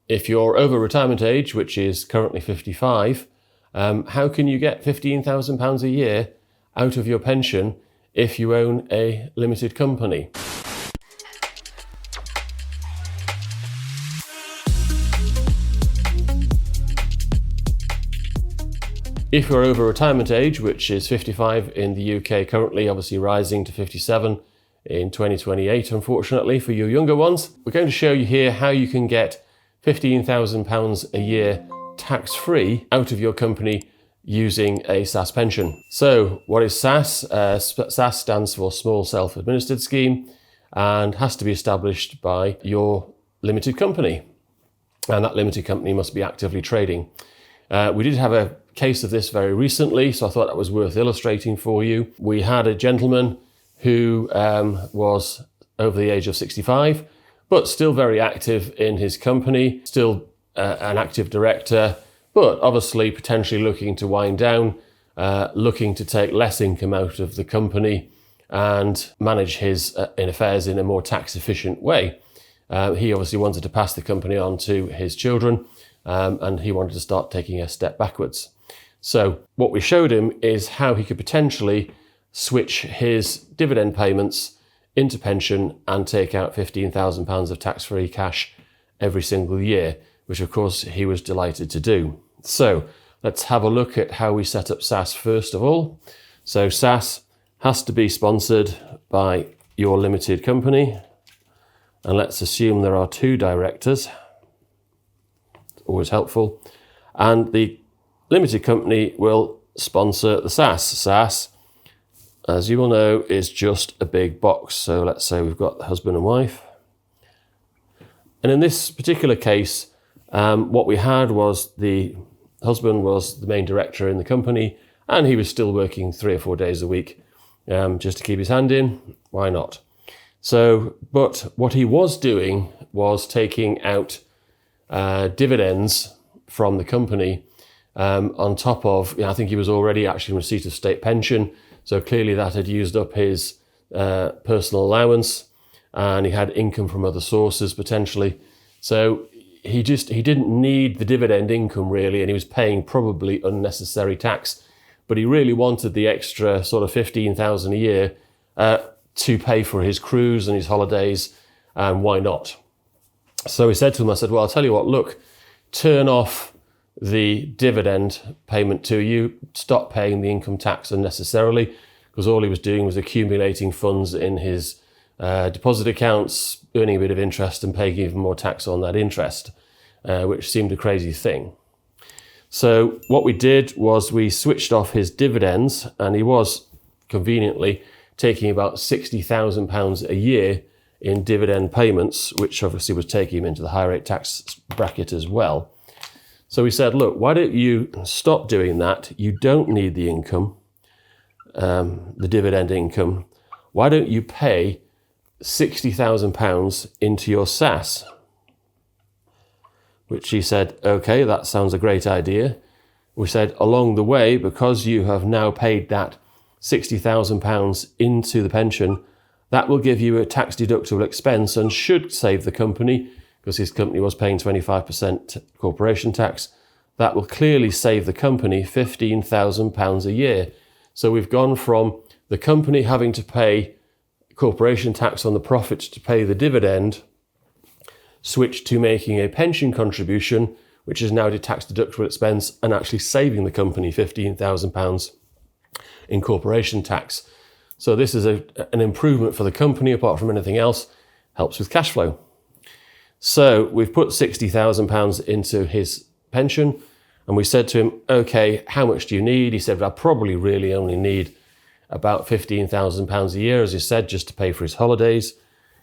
if you're over retirement age, which is currently 55, how can you get £15,000 a year out of your pension if you own a limited company? If you're over retirement age, which is 55 in the UK currently, obviously rising to 57 in 2028, unfortunately, for your younger ones, we're going to show you here how you can get £15,000 a year tax-free out of your company using a SSAS pension. So what is SSAS? SSAS stands for Small Self-Administered Scheme and has to be established by your limited company. And that limited company must be actively trading. We did have a case of this very recently, so I thought that was worth illustrating for you. We had a gentleman who was over the age of 65, but still very active in his company, still an active director, but obviously potentially looking to wind down, looking to take less income out of the company and manage his affairs in a more tax efficient way. He obviously wanted to pass the company on to his children, and he wanted to start taking a step backwards. So what we showed him is how he could potentially switch his dividend payments into pension and take out £15,000 of tax-free cash every single year, which of course he was delighted to do. So let's have a look at how we set up SSAS first of all. So SSAS has to be sponsored by your limited company, and let's assume there are 2 directors. It's always helpful. And the limited company will sponsor the SSAS. SSAS, as you will know, is just a big box. So let's say we've got the husband and wife. And in this particular case, what we had was the husband was the main director in the company, and he was still working 3 or 4 days a week just to keep his hand in. Why not? So, but what he was doing was taking out dividends from the company on top of, I think he was already actually in receipt of state pension. So clearly that had used up his personal allowance, and he had income from other sources potentially. So he didn't need the dividend income really, and he was paying probably unnecessary tax, but he really wanted the extra sort of 15,000 a year to pay for his cruise and his holidays, and why not? So he said to him, I said, well, I'll tell you what, look, turn off the dividend payment to you, stop paying the income tax unnecessarily, because all he was doing was accumulating funds in his deposit accounts, earning a bit of interest and paying even more tax on that interest, which seemed a crazy thing. So what we did was we switched off his dividends, and he was conveniently taking about £60,000 a year in dividend payments, which obviously was taking him into the high rate tax bracket as well. So we said, look, why don't you stop doing that? You don't need the income, the dividend income. Why don't you pay £60,000 into your SSAS? Which he said, okay, that sounds a great idea. We said, along the way, because you have now paid that £60,000 into the pension, that will give you a tax deductible expense and should save the company, because his company was paying 25% corporation tax. That will clearly save the company £15,000 a year. So we've gone from the company having to pay corporation tax on the profits to pay the dividend, switched to making a pension contribution, which is now a tax deductible expense, and actually saving the company £15,000 in corporation tax. So this is an improvement for the company, apart from anything else, helps with cash flow. So we've put £60,000 into his pension, and we said to him, okay, how much do you need? He said, I probably really only need about £15,000 a year, as he said, just to pay for his holidays.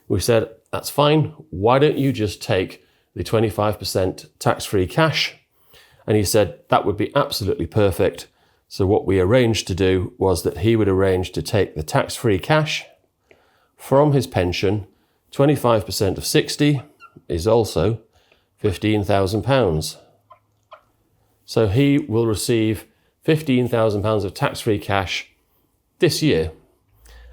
We said, that's fine. Why don't you just take the 25% tax-free cash? And he said, that would be absolutely perfect. So what we arranged to do was that he would arrange to take the tax-free cash from his pension. 25% of 60 is also £15,000. So he will receive £15,000 of tax-free cash this year.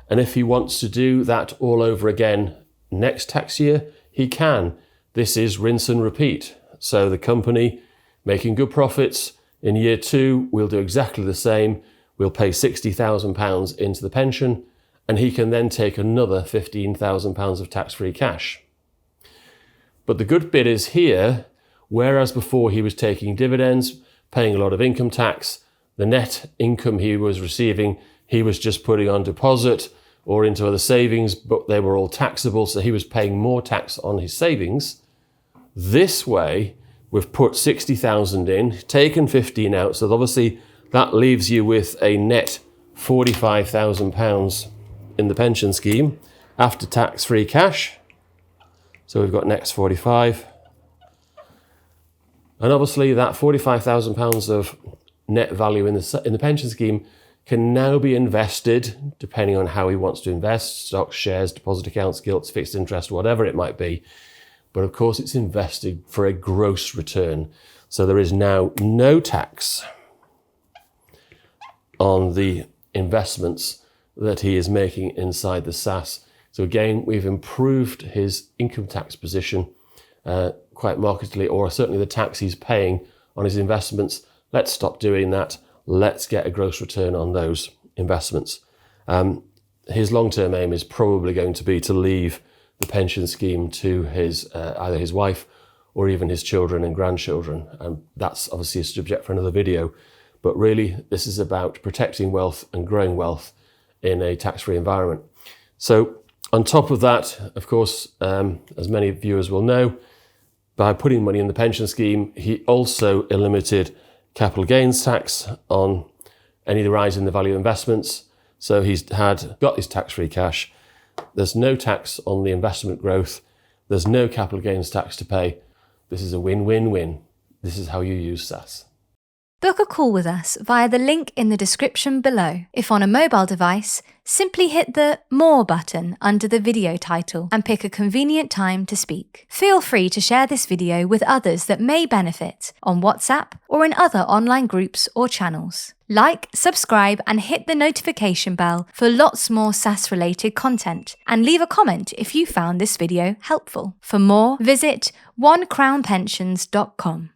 And if he wants to do that all over again next tax year, he can. This is rinse and repeat. So the company making good profits in year 2, we'll do exactly the same. We'll pay £60,000 into the pension, and he can then take another £15,000 of tax-free cash. But the good bit is here, whereas before he was taking dividends, paying a lot of income tax, the net income he was receiving, he was just putting on deposit or into other savings, but they were all taxable, so he was paying more tax on his savings. This way, we've put 60,000 in, taken 15 out, so obviously that leaves you with a net £45,000 in the pension scheme after tax-free cash. So we've got next 45. And obviously that £45,000 of net value in the pension scheme can now be invested, depending on how he wants to invest, stocks, shares, deposit accounts, gilts, fixed interest, whatever it might be. But of course it's invested for a gross return. So there is now no tax on the investments that he is making inside the SSAS. So again, we've improved his income tax position quite markedly, or certainly the tax he's paying on his investments. Let's stop doing that. Let's get a gross return on those investments. His long-term aim is probably going to be to leave the pension scheme to his either his wife or even his children and grandchildren. And that's obviously a subject for another video. But really, this is about protecting wealth and growing wealth in a tax-free environment. So on top of that, of course, as many viewers will know, by putting money in the pension scheme, he also limited capital gains tax on any rise in the value of investments. So he's got his tax-free cash. There's no tax on the investment growth. There's no capital gains tax to pay. This is a win-win-win. This is how you use SSAS. Book a call with us via the link in the description below. If on a mobile device, simply hit the More button under the video title and pick a convenient time to speak. Feel free to share this video with others that may benefit on WhatsApp or in other online groups or channels. Like, subscribe and hit the notification bell for lots more SSAS-related content, and leave a comment if you found this video helpful. For more, visit onecrownpensions.com.